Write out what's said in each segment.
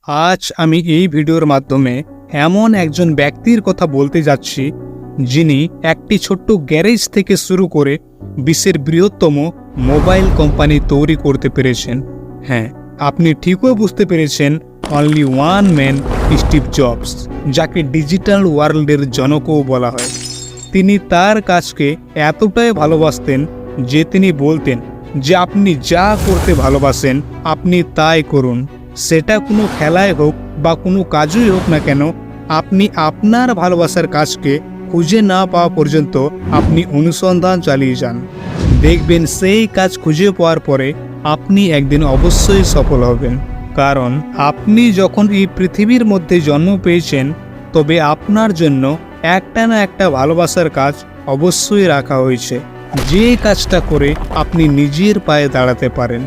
আজ আমি এই ভিডিওর মাধ্যমে এমন একজন ব্যক্তির কথা বলতে যাচ্ছি যিনি একটি ছোট্ট গ্যারেজ থেকে শুরু করে বিশ্বের বৃহত্তম মোবাইল কোম্পানি তৈরি করতে পেরেছেন। হ্যাঁ, আপনি ঠিকই বুঝতে পেরেছেন, only one man, Steve jobs, যাকে ডিজিটাল ওয়ার্ল্ডের জনকও বলা হয়। তিনি তার কাজকে এতটাই ভালোবাসতেন যে তিনি বলতেন যে আপনি যা করতে ভালোবাসেন আপনি তাই করুন, সেটা কোনো খেলায় হোক বা কোনো কাজই হোক না কেন, আপনি আপনার ভালোবাসার কাজকে খুঁজে না পাওয়া পর্যন্ত আপনি অনুসন্ধান চালিয়ে যান। দেখবেন সেই কাজ খুঁজে পাওয়ার পরে আপনি একদিন অবশ্যই সফল হবেন। কারণ আপনি যখন এই পৃথিবীর মধ্যে জন্ম পেয়েছেন, তবে আপনার জন্য একটা না একটা ভালোবাসার কাজ অবশ্যই রাখা হয়েছে, যে কাজটা করে আপনি নিজের পায়ে দাঁড়াতে পারেন।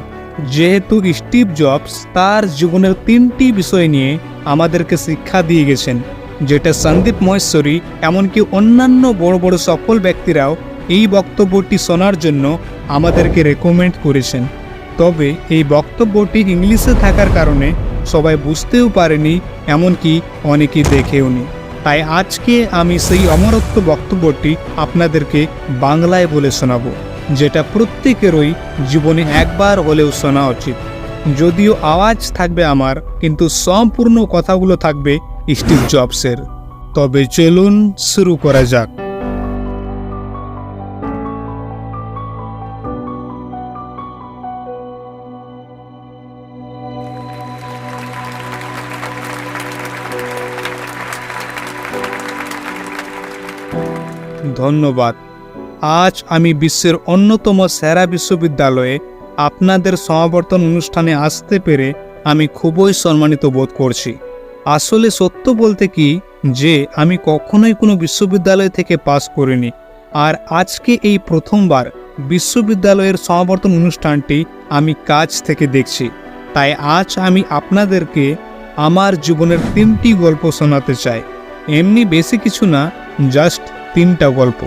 যেহেতু স্টিভ জবস তার জীবনের 3টি বিষয় নিয়ে আমাদেরকে শিক্ষা দিয়ে গেছেন, যেটা সন্দীপ মহেশ্বরী এমনকি অন্যান্য বড় বড় সফল ব্যক্তিরাও এই বক্তব্যটি শোনার জন্য আমাদেরকে রেকমেন্ড করেছেন। তবে এই বক্তব্যটি ইংলিশে থাকার কারণে সবাই বুঝতেও পারেনি, এমনকি অনেকেই দেখেওনি। তাই আজকে আমি সেই অমরত্ব বক্তব্যটি আপনাদেরকে বাংলায় বলে শোনাবো, যেটা প্রত্যেকেরই জীবনে একবার হলেও শোনা উচিত। যদিও আওয়াজ থাকবে আমার, কিন্তু সম্পূর্ণ কথাগুলো থাকবে স্টিভ জবসের। তবে চলুন শুরু করা যাক। ধন্যবাদ। আজ আমি বিশ্বের অন্যতম সেরা বিশ্ববিদ্যালয়ে আপনাদের সমাবর্তন অনুষ্ঠানে আসতে পেরে আমি খুবই সম্মানিত বোধ করছি। আসলে সত্য বলতে কি যে আমি কখনোই কোনো বিশ্ববিদ্যালয় থেকে পাস করিনি, আর আজকে এই প্রথমবার বিশ্ববিদ্যালয়ের সমাবর্তন অনুষ্ঠানটি আমি কাছ থেকে দেখছি। তাই আজ আমি আপনাদেরকে আমার জীবনের 3টি গল্প শোনাতে চাই। এমনি বেশি কিছু না, জাস্ট 3টা গল্প।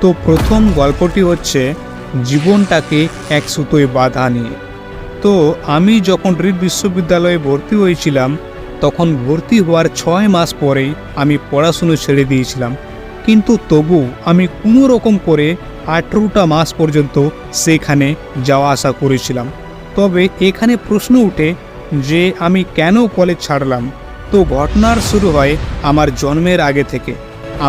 তো প্রথম গল্পটি হচ্ছে জীবনটাকে এক সুতোয় বাঁধা নিয়ে। তো আমি যখন রিড বিশ্ববিদ্যালয়ে ভর্তি হয়েছিলাম, তখন ভর্তি হওয়ার 6 মাস পরেই আমি পড়াশুনো ছেড়ে দিয়েছিলাম। কিন্তু তবু আমি কোনো রকম করে 18টা মাস পর্যন্ত সেখানে যাওয়া আসা করেছিলাম। তবে এখানে প্রশ্ন উঠে যে আমি কেন কলেজ ছাড়লাম। তো ঘটনার শুরু হয় আমার জন্মের আগে থেকে।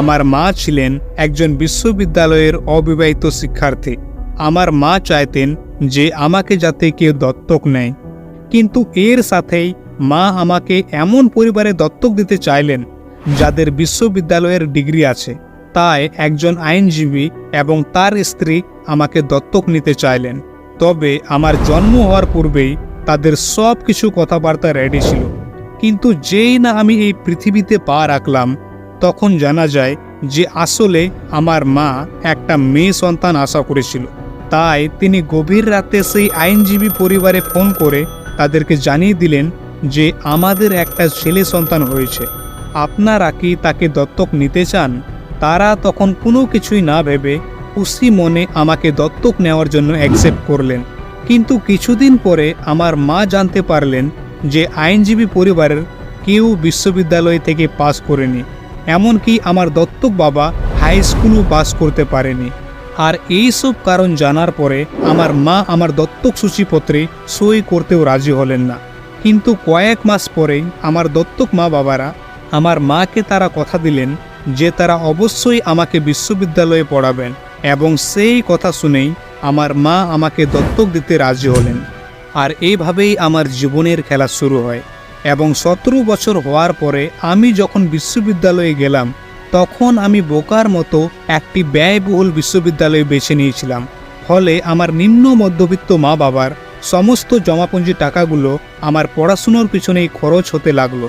আমার মা ছিলেন একজন বিশ্ববিদ্যালয়ের অবিবাহিত শিক্ষার্থী। আমার মা চাইতেন যে আমাকে যাতে কেউ দত্তক নেয়, কিন্তু এর সাথেই মা আমাকে এমন পরিবারে দত্তক দিতে চাইলেন যাদের বিশ্ববিদ্যালয়ের ডিগ্রি আছে। তাই একজন আইনজীবী এবং তার স্ত্রী আমাকে দত্তক নিতে চাইলেন। তবে আমার জন্ম হওয়ার পূর্বেই তাদের সব কিছু কথাবার্তা রেডি ছিল। কিন্তু যেই না আমি এই পৃথিবীতে পা রাখলাম, তখন জানা যায় যে আসলে আমার মা একটা মেয়ে সন্তান আশা করেছিল। তাই তিনি গভীর রাতে সেই আইনজীবী পরিবারে ফোন করে তাদেরকে জানিয়ে দিলেন যে আমাদের একটা ছেলে সন্তান হয়েছে, আপনারা কি তাকে দত্তক নিতে চান? তারা তখন কোনো কিছুই না ভেবে খুশি মনে আমাকে দত্তক নেওয়ার জন্য অ্যাকসেপ্ট করলেন। কিন্তু কিছুদিন পরে আমার মা জানতে পারলেন যে আইনজীবী পরিবারের কেউ বিশ্ববিদ্যালয় থেকে পাস করেনি, এমনকি আমার দত্তক বাবা হাই স্কুলও পাস করতে পারেনি। আর এই সব কারণ জানার পরে আমার মা আমার দত্তক সূচিপত্রে সই করতেও রাজি হলেন না। কিন্তু কয়েক মাস পরেই আমার দত্তক মা বাবারা আমার মাকে তারা কথা দিলেন যে তারা অবশ্যই আমাকে বিশ্ববিদ্যালয়ে পড়াবেন, এবং সেই কথা শুনেই আমার মা আমাকে দত্তক দিতে রাজি হলেন। আর এইভাবেই আমার জীবনের খেলা শুরু হয়। এবং 17 বছর হওয়ার পরে আমি যখন বিশ্ববিদ্যালয়ে গেলাম, তখন আমি বোকার মতো একটি ব্যয়বহুল বিশ্ববিদ্যালয় বেছে নিয়েছিলাম। ফলে আমার নিম্ন মধ্যবিত্ত মা বাবার সমস্ত জমাপুঞ্জি টাকাগুলো আমার পড়াশুনোর পিছনেই খরচ হতে লাগলো।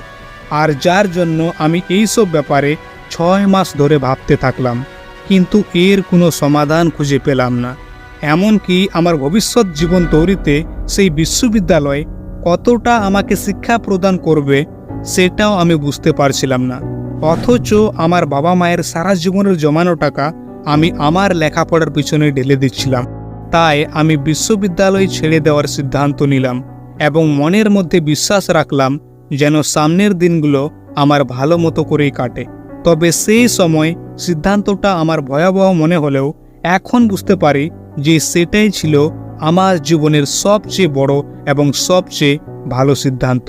আর যার জন্য আমি এইসব ব্যাপারে 6 মাস ধরে ভাবতে থাকলাম, কিন্তু এর কোনো সমাধান খুঁজে পেলাম না। এমনকি আমার ভবিষ্যৎ জীবন তৈরিতে সেই বিশ্ববিদ্যালয় কতটা আমাকে শিক্ষা প্রদান করবে সেটাও আমি বুঝতে পারছিলাম না। অথচ আমার বাবা মায়ের সারা জীবনের জমানো টাকা আমি আমার লেখাপড়ার পিছনে ঢেলে দিচ্ছিলাম। তাই আমি বিশ্ববিদ্যালয় ছেড়ে দেওয়ার সিদ্ধান্ত নিলাম এবং মনের মধ্যে বিশ্বাস রাখলাম যেন সামনের দিনগুলো আমার ভালো মতো করেই কাটে। তবে সেই সময় সিদ্ধান্তটা আমার ভয়াবহ মনে হলেও এখন বুঝতে পারি যে সেটাই ছিল আমার জীবনের সবচেয়ে বড় এবং সবচেয়ে ভালো সিদ্ধান্ত।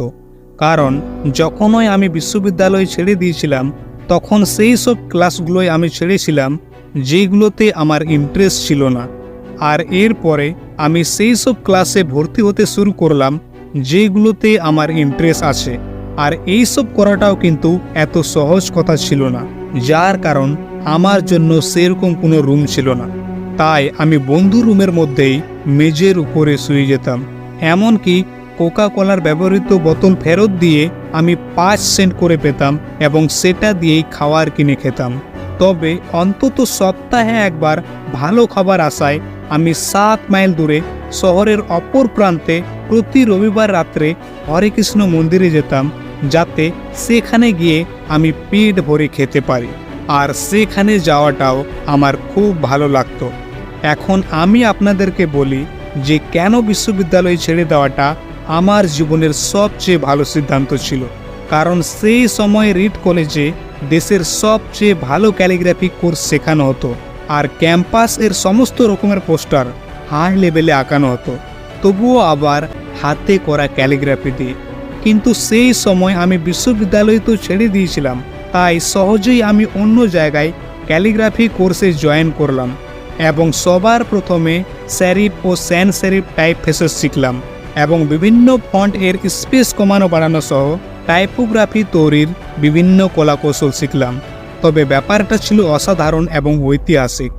কারণ যখনই আমি বিশ্ববিদ্যালয় ছেড়ে দিয়েছিলাম, তখন সেই সব ক্লাসগুলোই আমি ছেড়েছিলাম যেগুলোতে আমার ইন্টারেস্ট ছিল না। আর এরপরে আমি সেই সব ক্লাসে ভর্তি হতে শুরু করলাম যেগুলোতে আমার ইন্টারেস্ট আছে। আর এই সব করাটাও কিন্তু এত সহজ কথা ছিল না, যার কারণ আমার জন্য সেরকম কোনো রুম ছিল না। তাই আমি বন্ধু রুমের মধ্যেই মেঝের উপরে শুয়ে যেতাম। এমনকি কোকা কোলার ব্যবহৃত বোতল ফেরত দিয়ে আমি 5 সেন্ট করে পেতাম এবং সেটা দিয়েই খাবার কিনে খেতাম। তবে অন্তত সপ্তাহে একবার ভালো খাবার আসায় আমি 7 মাইল দূরে শহরের অপর প্রান্তে প্রতি রবিবার রাত্রে হরেকৃষ্ণ মন্দিরে যেতাম, যাতে সেখানে গিয়ে আমি পেট ভরে খেতে পারি। আর সেখানে যাওয়াটাও আমার খুব ভালো লাগতো। এখন আমি আপনাদেরকে বলি যে কেন বিশ্ববিদ্যালয় ছেড়ে দেওয়াটা আমার জীবনের সবচেয়ে ভালো সিদ্ধান্ত ছিল। কারণ সেই সময় রিড কলেজে দেশের সবচেয়ে ভালো ক্যালিগ্রাফি কোর্স শেখানো হতো, আর ক্যাম্পাস এর সমস্ত রকমের পোস্টার হাই লেভেলে আঁকানো হতো, তবুও আবার হাতে করা ক্যালিগ্রাফি দিয়ে। কিন্তু সেই সময় আমি বিশ্ববিদ্যালয় তো ছেড়ে দিয়েছিলাম, তাই সহজেই আমি অন্য জায়গায় ক্যালিগ্রাফি কোর্সে জয়েন করলাম এবং সবার প্রথমে স্যারিফ ও স্যান স্যারিফ টাইপ ফেসেস শিখলাম এবং বিভিন্ন ফন্ট এর স্পেস কমানো বাড়ানো সহ টাইপোগ্রাফি তৈরির বিভিন্ন কলাকৌশল শিখলাম। তবে ব্যাপারটা ছিল অসাধারণ এবং ঐতিহাসিক,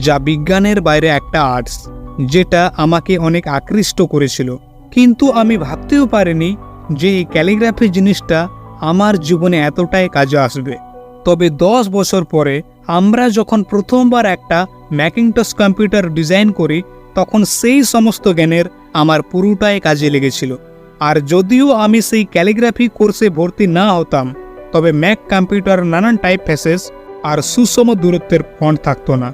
যা বিজ্ঞানের বাইরে একটা আর্টস, যেটা আমাকে অনেক আকৃষ্ট করেছিল। কিন্তু আমি ভাবতেও পারিনি যে এই ক্যালিগ্রাফি জিনিসটা আমার জীবনে এতটাই কাজে আসবে। তবে 10 বছর পরে আমরা যখন প্রথমবার একটা ম্যাকিনটশ কম্পিউটার ডিজাইন করি, তখন সেই সমস্ত জ্ঞানের আমার পুরোটাই কাজে লেগেছিল। আর যদিও আমি সেই ক্যালিগ্রাফি কোর্সে ভর্তি না হতাম, তবে ম্যাক কম্পিউটার নানান টাইপ ফেসেস আর সুষম দূরত্বের ফন্ট থাকতো না।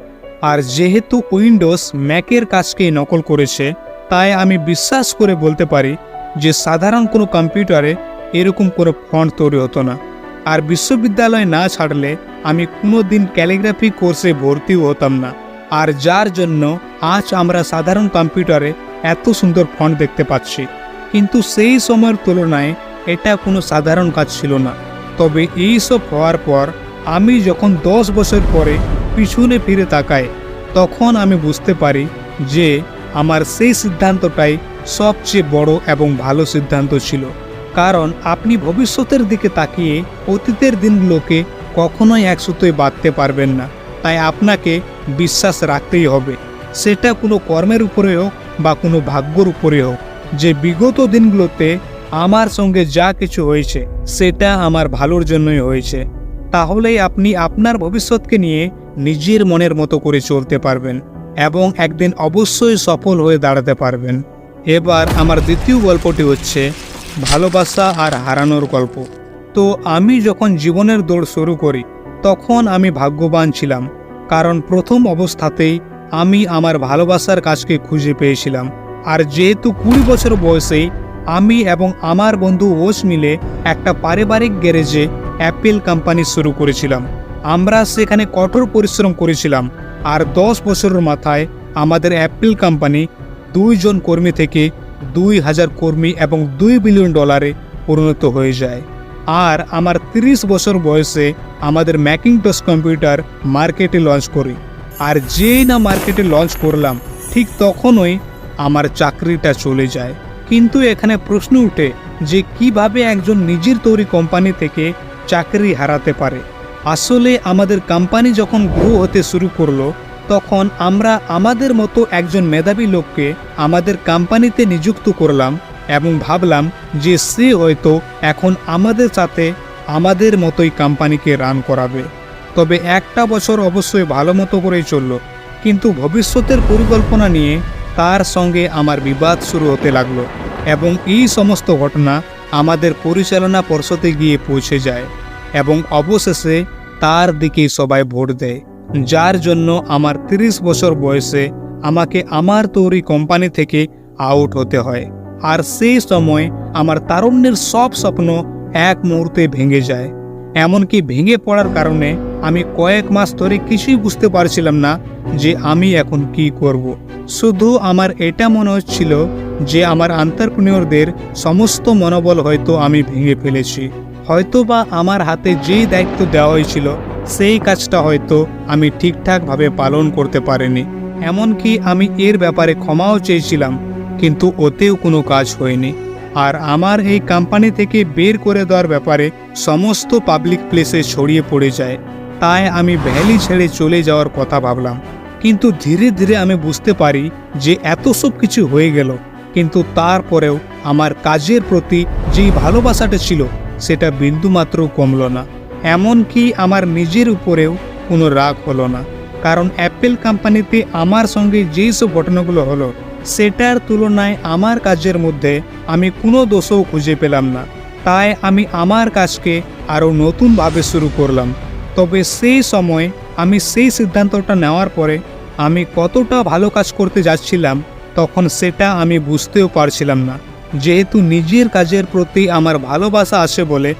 আর যেহেতু উইন্ডোজ ম্যাকের কাজকেই নকল করেছে, তাই আমি বিশ্বাস করে বলতে পারি যে সাধারণ কোনো কম্পিউটারে এরকম করে ফন্ট তৈরি হতো না। আর বিশ্ববিদ্যালয় না ছাড়লে আমি কোনো দিন ক্যালিগ্রাফি কোর্সে ভর্তিও হতাম না, আর যার জন্য আজ আমরা সাধারণ কম্পিউটারে এত সুন্দর ফন্ট দেখতে পাচ্ছি। কিন্তু সেই সময়ের তুলনায় এটা কোনো সাধারণ কাজ ছিল না। তবে এই সব হওয়ার পর আমি যখন 10 বছর পরে পিছনে ফিরে তাকাই, তখন আমি বুঝতে পারি যে আমার সেই সিদ্ধান্তটাই সবচেয়ে বড় এবং ভালো সিদ্ধান্ত ছিল। কারণ আপনি ভবিষ্যতের দিকে তাকিয়ে অতীতের দিনগুলোকে কখনোই এক সুতোয় বাঁধতে পারবেন না। তাই আপনাকে বিশ্বাস রাখতেই হবে, সেটা কোনো কর্মের উপরে হোক বা কোনো ভাগ্যর উপরে হোক, যে বিগত দিনগুলোতে আমার সঙ্গে যা কিছু হয়েছে সেটা আমার ভালোর জন্যই হয়েছে। তাহলেই আপনি আপনার ভবিষ্যৎকে নিয়ে নিজের মনের মতো করে চলতে পারবেন এবং একদিন অবশ্যই সফল হয়ে দাঁড়াতে পারবেন। এবার আমার দ্বিতীয় গল্পটি হচ্ছে ভালোবাসা আর হারানোর গল্প। তো আমি যখন জীবনের দৌড় শুরু করি, তখন আমি ভাগ্যবান ছিলাম, কারণ প্রথম অবস্থাতেই আমি আমার ভালোবাসার কাজকে খুঁজে পেয়েছিলাম। আর যেহেতু 20 বছর বয়সেই আমি এবং আমার বন্ধু ওস মিলে একটা পারিবারিক গ্যারেজে অ্যাপেল কোম্পানি শুরু করেছিলাম। আমরা সেখানে কঠোর পরিশ্রম করেছিলাম, আর 10 বছরের মাথায় আমাদের অ্যাপেল কোম্পানি 2 জন কর্মী থেকে 2000 কর্মী এবং $2 বিলিয়ন পরিণত হয়ে যায়। আর আমার 30 বছর বয়সে আমাদের ম্যাকিনটশ কম্পিউটার মার্কেটে লঞ্চ করি। আর যেই না মার্কেটে লঞ্চ করলাম, ঠিক তখনই আমার চাকরিটা চলে যায়। কিন্তু এখানে প্রশ্ন উঠে যে কিভাবে একজন নিজের তৈরি কোম্পানি থেকে চাকরি হারাতে পারে। আসলে আমাদের কোম্পানি যখন গ্রো হতে শুরু করলো, তখন আমরা আমাদের মতো একজন মেধাবী লোককে আমাদের কোম্পানিতে নিযুক্ত করলাম এবং ভাবলাম যে সে হয়তো এখন আমাদের সাথে আমাদের মতোই কোম্পানিকে রান করাবে। তবে একটা বছর অবশ্যই ভালো মতো করেই চলল, কিন্তু ভবিষ্যতের পরিকল্পনা নিয়ে তার সঙ্গে আমার বিবাদ শুরু হতে লাগলো এবং এই সমস্ত ঘটনা আমাদের পরিচালনা পর্ষদে গিয়ে পৌঁছে যায় এবং অবশেষে তার দিকেই সবাই ভোট দেয়, যার জন্য আমার 30 বছর বয়সে আমাকে আমার তৈরি কোম্পানি থেকে আউট হতে হয়। আর সেই সময় আমার তারুণ্যের সব স্বপ্ন এক মুহূর্তে ভেঙে যায়। এমনকি ভেঙে পড়ার কারণে আমি কয়েক মাস ধরে কিছুই বুঝতে পারছিলাম না যে আমি এখন কি করব। শুধু আমার এটা মনে হচ্ছিল যে আমার এন্টারপ্রেনিয়রদের সমস্ত মনোবল হয়তো আমি ভেঙে ফেলেছি, হয়তো বা আমার হাতে যেই দায়িত্ব দেওয়া হয়েছিল সেই কাজটা হয়তো আমি ঠিকঠাকভাবে পালন করতে পারিনি। এমনকি আমি এর ব্যাপারে ক্ষমাও চেয়েছিলাম, কিন্তু ওতেও কোনো কাজ হয়নি। আর আমার এই কোম্পানি থেকে বের করে দেওয়ার ব্যাপারে সমস্ত পাবলিক প্লেসে ছড়িয়ে পড়ে যায়। তাই আমি ভ্যালি ছেড়ে চলে যাওয়ার কথা ভাবলাম। কিন্তু ধীরে ধীরে আমি বুঝতে পারি যে এত সব কিছু হয়ে গেল, কিন্তু তারপরেও আমার কাজের প্রতি যেই ভালোবাসাটা ছিল সেটা বিন্দুমাত্র কমল না। এমনকি আমার নিজের উপরেও কোনো রাগ হলো না, কারণ অ্যাপেল কোম্পানিতে আমার সঙ্গে যেই সব ঘটনাগুলো হলো সেটার তুলনায় আমার কাজের মধ্যে আমি কোনো দোষও খুঁজে পেলাম না। তাই আমি আমার কাজকে আরও নতুনভাবে শুরু করলাম। তবে সেই সময় আমি সেই সিদ্ধান্তটা নেওয়ার পরে আমি কতটা ভালো কাজ করতে যাচ্ছিলাম তখন সেটা আমি বুঝতেও পারছিলাম না। যেহেতু নিজের কাজের প্রতি আমার ভালোবাসা আছে বলে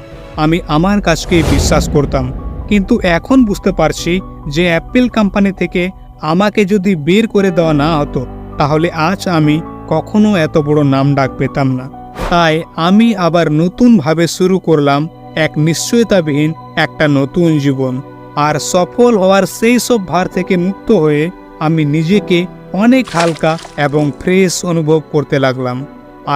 আমি আমার কাজকেই বিশ্বাস করতাম। কিন্তু এখন বুঝতে পারছি যে অ্যাপেল কোম্পানি থেকে আমাকে যদি বের করে দেওয়া না হতো তাহলে আজ আমি কখনো এত বড় নামডাক পেতাম না। তাই আমি আবার নতুনভাবে শুরু করলাম এক নিশ্চয়তাবিহীন একটা নতুন জীবন। আর সফল হওয়ার সেই সব ভার থেকে মুক্ত হয়ে আমি নিজেকে অনেক হালকা এবং ফ্রেশ অনুভব করতে লাগলাম।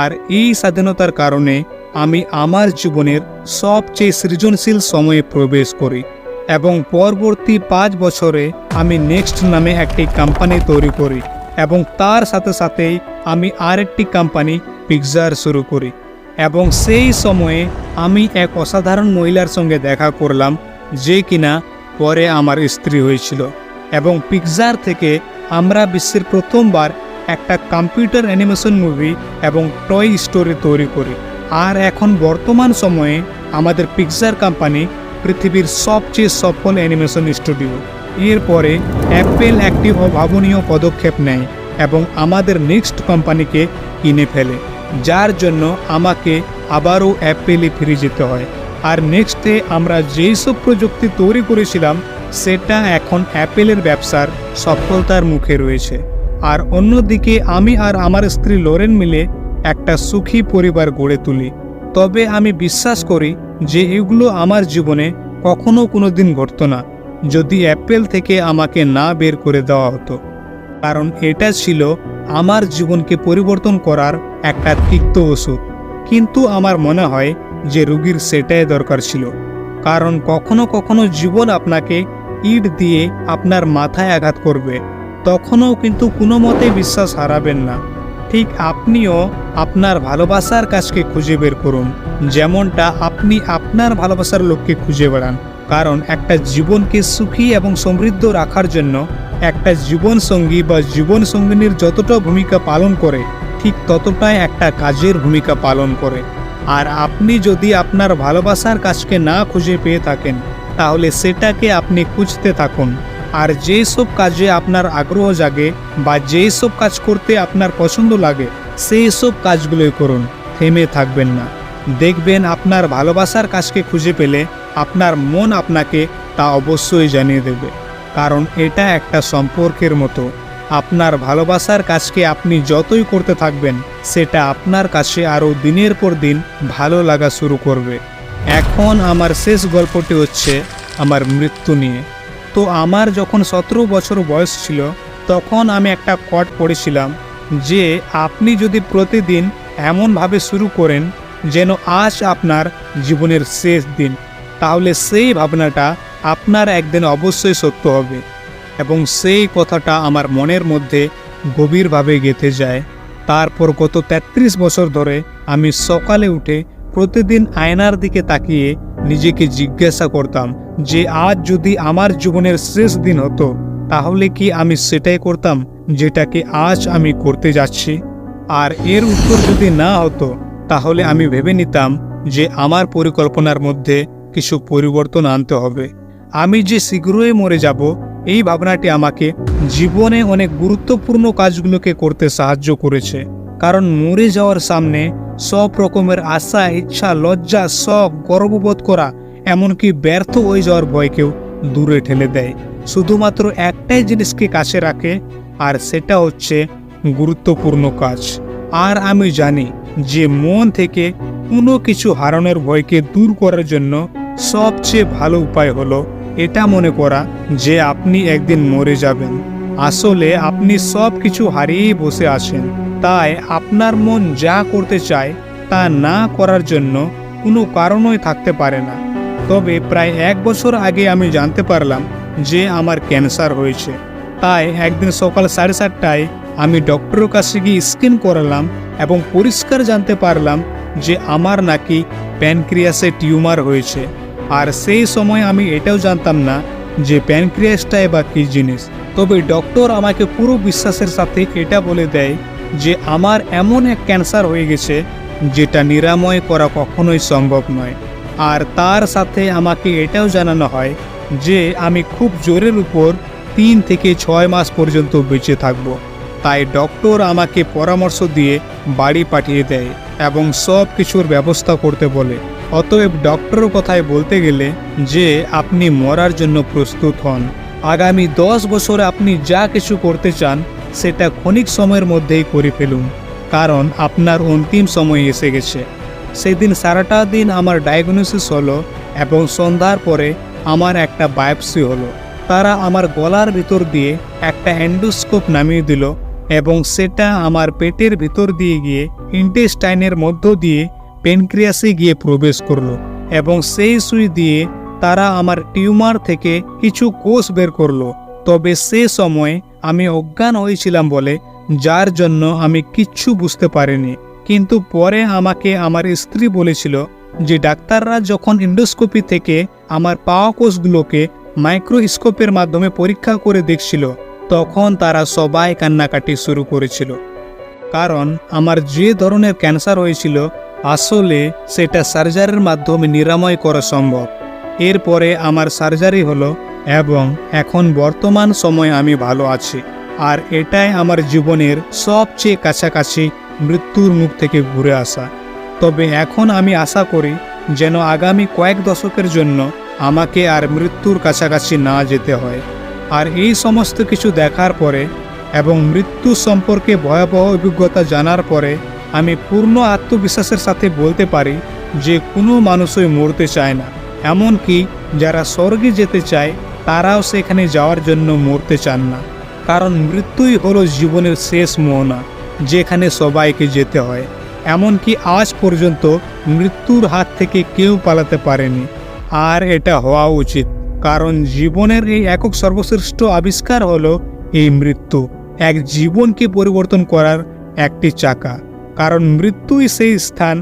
আর এই স্বাধীনতার কারণে আমি আমার জীবনের সবচেয়ে সৃজনশীল সময়ে প্রবেশ করি এবং পরবর্তী 5 বছরে আমি নেক্সট নামে একটি কোম্পানি তৈরি করি এবং তার সাথে সাথেই আমি আরেকটি কোম্পানি পিকজার শুরু করি। এবং সেই সময়ে আমি এক অসাধারণ মহিলার সঙ্গে দেখা করলাম যে কিনা পরে আমার স্ত্রী হয়েছিল। এবং পিকজার থেকে আমরা বিশ্বের প্রথমবার একটা কম্পিউটার অ্যানিমেশন মুভি এবং টয় স্টোরি তৈরি করি। আর এখন বর্তমান সময়ে আমাদের পিকজার কোম্পানি পৃথিবীর সবচেয়ে সফল অ্যানিমেশন স্টুডিও। এরপরে অ্যাপেল একটি অভাবনীয় পদক্ষেপ নেয় এবং আমাদের নেক্সট কোম্পানিকে কিনে ফেলে, যার জন্য আমাকে আবারও অ্যাপেলে ফিরে যেতে হয়। আর নেক্সটে আমরা যেই সব প্রযুক্তি তৈরি করেছিলাম সেটা এখন অ্যাপেলের ব্যবসার সফলতার মুখে রয়েছে। আর অন্যদিকে আমি আর আমার স্ত্রী লরেন মিলে একটা সুখী পরিবার গড়ে তুলি। তবে আমি বিশ্বাস করি যে এগুলো আমার জীবনে কখনো কোনো দিন ঘটতো না যদি অ্যাপেল থেকে আমাকে না বের করে দেওয়া হতো, কারণ এটা ছিল আমার জীবনকে পরিবর্তন করার একটা তিক্ত ওষুধ। কিন্তু আমার মনে হয় যে রোগীর সেটাই দরকার ছিল, কারণ কখনো কখনো জীবন আপনাকে ইট দিয়ে আপনার মাথায় আঘাত করবে, তখনও কিন্তু কোনো মতে বিশ্বাস হারাবেন না। ঠিক আপনিও আপনার ভালোবাসার কাজকে খুঁজে বের করুন, যেমনটা আপনি আপনার ভালোবাসার লোককে খুঁজে বেড়ান। কারণ একটা জীবনকে সুখী এবং সমৃদ্ধ রাখার জন্য একটা জীবনসঙ্গী বা জীবনসঙ্গিনীর যতটা ভূমিকা পালন করে ঠিক ততটাই একটা কাজের ভূমিকা পালন করে। আর আপনি যদি আপনার ভালোবাসার কাজকে না খুঁজে পেয়ে থাকেন তাহলে সেটাকে আপনি খুঁজতে থাকুন। আর যেই সব কাজে আপনার আগ্রহ জাগে বা যেই সব কাজ করতে আপনার পছন্দ লাগে সেই সব কাজগুলোই করুন, থেমে থাকবেন না। দেখবেন আপনার ভালোবাসার কাজকে খুঁজে পেলে আপনার মন আপনাকে তা অবশ্যই জানিয়ে দেবে। কারণ এটা একটা সম্পর্কের মতো, আপনার ভালোবাসার কাজকে আপনি যতই করতে থাকবেন সেটা আপনার কাছে আরও দিনের পর দিন ভালো লাগা শুরু করবে। এখন আমার শেষ গল্পটি হচ্ছে আমার মৃত্যু নিয়ে। তো আমার যখন 17 বছর বয়স ছিল তখন আমি একটা কোট পড়েছিলাম যে আপনি যদি প্রতিদিন এমনভাবে শুরু করেন যেন আজ আপনার জীবনের শেষ দিন, তাহলে সেই ভাবনাটা আপনার একদিন অবশ্যই সত্য হবে। এবং সেই কথাটা আমার মনের মধ্যে গভীরভাবে গেঁথে যায়। তারপর গত 33 বছর ধরে আমি সকালে উঠে প্রতিদিন আয়নার দিকে তাকিয়ে নিজেকে জিজ্ঞাসা করতাম যে আজ যদি আমার জীবনের শেষ দিন হতো তাহলে কি আমি সেটাই করতাম যেটাকে আজ আমি করতে যাচ্ছি। আর এর উত্তর যদি না হতো তাহলে আমি ভেবে নিতাম যে আমার পরিকল্পনার মধ্যে কিছু পরিবর্তন আনতে হবে। আমি যে শীঘ্রই মরে যাব এই ভাবনাটি আমাকে জীবনে অনেক গুরুত্বপূর্ণ কাজগুলোকে করতে সাহায্য করেছে। কারণ মরে যাওয়ার সামনে সব রকমের আশা, ইচ্ছা, লজ্জা, শখ, গর্ববোধ করা, এমনকি ব্যর্থ হয়ে যাওয়ার ভয়কেও দূরে ঠেলে দেয়। শুধুমাত্র একটাই জিনিসকে কাছে রাখে, আর সেটা হচ্ছে গুরুত্বপূর্ণ কাজ। আর আমি জানি যে মন থেকে কোনো কিছু হারানোর ভয়কে দূর করার জন্য সবচেয়ে ভালো উপায় হলো এটা মনে করা যে আপনি একদিন মরে যাবেন। আসলে আপনি সব কিছু হারিয়েই বসে আছেন, তাই আপনার মন যা করতে চায় তা না করার জন্য কোনো কারণই থাকতে পারে না। তবে প্রায় 1 বছর আগে আমি জানতে পারলাম যে আমার ক্যান্সার হয়েছে। তাই একদিন সকাল 7:30টায় আমি ডক্টরের কাছে গিয়ে স্ক্যান করালাম এবং পরিষ্কার জানতে পারলাম যে আমার নাকি প্যানক্রিয়াসে টিউমার হয়েছে। আর সেই সময় আমি এটাও জানতাম না যে প্যানক্রিয়াসটাই বা কী জিনিস। তবে ডক্টর আমাকে পুরো বিশ্বাসের সাথে এটা বলে দেয় যে আমার এমন এক ক্যান্সার হয়ে গেছে যেটা নিরাময় করা কখনোই সম্ভব নয়। আর তার সাথে আমাকে এটাও জানানো হয় যে আমি খুব জোরের উপর 3 থেকে 6 মাস পর্যন্ত বেঁচে থাকব। তাই ডক্টর আমাকে পরামর্শ দিয়ে বাড়ি পাঠিয়ে দেয় এবং সব কিছুর ব্যবস্থা করতে বলে। অতএব ডক্টরের কথায় বলতে গেলে যে আপনি মরার জন্য প্রস্তুত হন। আগামী 10 বছরে আপনি যা কিছু করতে চান সেটা ক্ষণিক সময়ের মধ্যেই করে ফেলুন, কারণ আপনার অন্তিম সময় এসে গেছে। সেদিন সারাটা দিন আমার ডায়াগনোসিস হলো এবং সন্ধ্যার পরে আমার একটা বায়োপসি হলো। তারা আমার গলার ভিতর দিয়ে একটা এন্ডোস্কোপ নামিয়ে দিল এবং সেটা আমার পেটের ভিতর দিয়ে গিয়ে ইন্টেস্টাইনের মধ্য দিয়ে প্যানক্রিয়াসে গিয়ে প্রবেশ করলো এবং সেই সুই দিয়ে তারা আমার টিউমার থেকে কিছু কোষ বের করলো। তবে সে সময় আমি অজ্ঞান হয়েছিলাম বলে যার জন্য আমি কিচ্ছু বুঝতে পারিনি। কিন্তু পরে আমাকে আমার স্ত্রী বলেছিল যে ডাক্তাররা যখন এন্ডোস্কোপি থেকে আমার পাওয়া কোষগুলোকে মাইক্রোস্কোপের মাধ্যমে পরীক্ষা করে দেখছিল তখন তারা সবাই কান্নাকাটি শুরু করেছিল, কারণ আমার যে ধরনের ক্যান্সার হয়েছিল আসলে সেটা সার্জারির মাধ্যমে নিরাময় করা সম্ভব। এরপরে আমার সার্জারি হলো এবং এখন বর্তমান সময়ে আমি ভালো আছি। আর এটাই আমার জীবনের সবচেয়ে কাছাকাছি মৃত্যুর মুখ থেকে ঘুরে আসা। তবে এখন আমি আশা করি যেন আগামী কয়েক দশকের জন্য আমাকে আর মৃত্যুর কাছাকাছি না যেতে হয়। আর এই সমস্ত কিছু দেখার পরে এবং মৃত্যু সম্পর্কে ভয়াবহ অভিজ্ঞতা জানার পরে আমি পূর্ণ আত্মবিশ্বাসের সাথে বলতে পারি যে কোনো মানুষই মরতে চায় না। এমনকি যারা স্বর্গে যেতে চায় তারাও সেখানে যাওয়ার জন্য মরতে চান না, কারণ মৃত্যুই হলো জীবনের শেষ মোহনা, যেখানে সবাইকে যেতে হয়। এমনকি আজ পর্যন্ত মৃত্যুর হাত থেকে কেউ পালাতে পারেনি। আর এটা হওয়া উচিত, কারণ জীবনের এই একক সর্বশ্রেষ্ঠ আবিষ্কার হলো এই মৃত্যু, এক জীবনকে পরিবর্তন করার একটি চাকা। কারণ মৃত্যুই সেই স্থান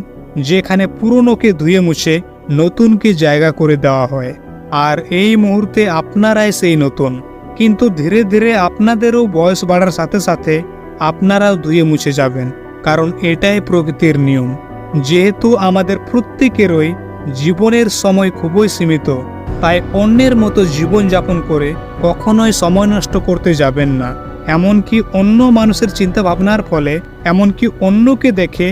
যেখানে পুরনোকে ধুয়ে মুছে নতুনকে জায়গা করে দেওয়া হয়। আর এই মুহূর্তে আপনারাই সেই নতুন, কিন্তু ধীরে ধীরে আপনাদেরও বয়স বাড়ার সাথে সাথে আপনারাও ধুয়ে মুছে যাবেন, কারণ এটাই প্রকৃতির নিয়ম। যেহেতু আমাদের প্রত্যেকেরই জীবনের সময় খুবই সীমিত, তাই অন্যের মতো জীবনযাপন করে কখনোই সময় নষ্ট করতে যাবেন না। এমনকি অন্য মানুষের চিন্তা ভাবনার ফলে, এমনকি অন্যকে দেখে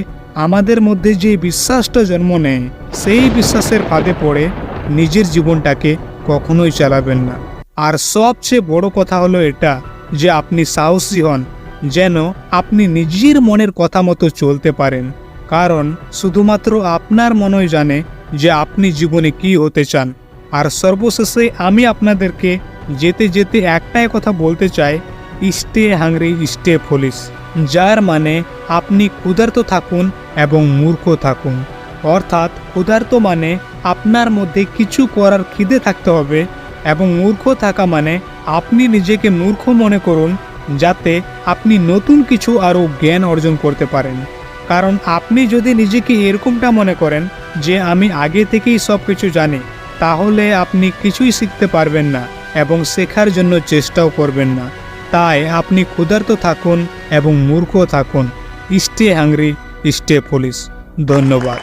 আমাদের মধ্যে যে বিশ্বাসটা জন্ম নেয়, সেই বিশ্বাসের ফাঁদে পড়ে নিজের জীবনটাকে কখনোই চালাবেন না। আর সবচেয়ে বড় কথা হলো এটা যে আপনি সাহসী হন, যেন আপনি নিজের মনের কথা মতো চলতে পারেন, কারণ শুধুমাত্র আপনার মনই জানে যে আপনি জীবনে কি হতে চান। আর সর্বশেষে আমি আপনাদেরকে যেতে যেতে একটাই কথা বলতে চাই, স্টে হাংরি স্টে ফুলিশ, যার মানে আপনি ক্ষুধার্ত থাকুন এবং মূর্খ থাকুন। অর্থাৎ ক্ষুধার্ত মানে আপনার মধ্যে কিছু করার খিদে থাকতে হবে, এবং মূর্খ থাকা মানে আপনি নিজেকে মূর্খ মনে করুন যাতে আপনি নতুন কিছু আরও জ্ঞান অর্জন করতে পারেন। কারণ আপনি যদি নিজেকে এরকমটা মনে করেন যে আমি আগে থেকেই সব কিছু জানি, তাহলে আপনি কিছুই শিখতে পারবেন না এবং শেখার জন্য চেষ্টাও করবেন না। তাই আপনি ক্ষুধার্ত থাকুন এবং মূর্খ থাকুন। Stay hungry stay foolish. ধন্যবাদ।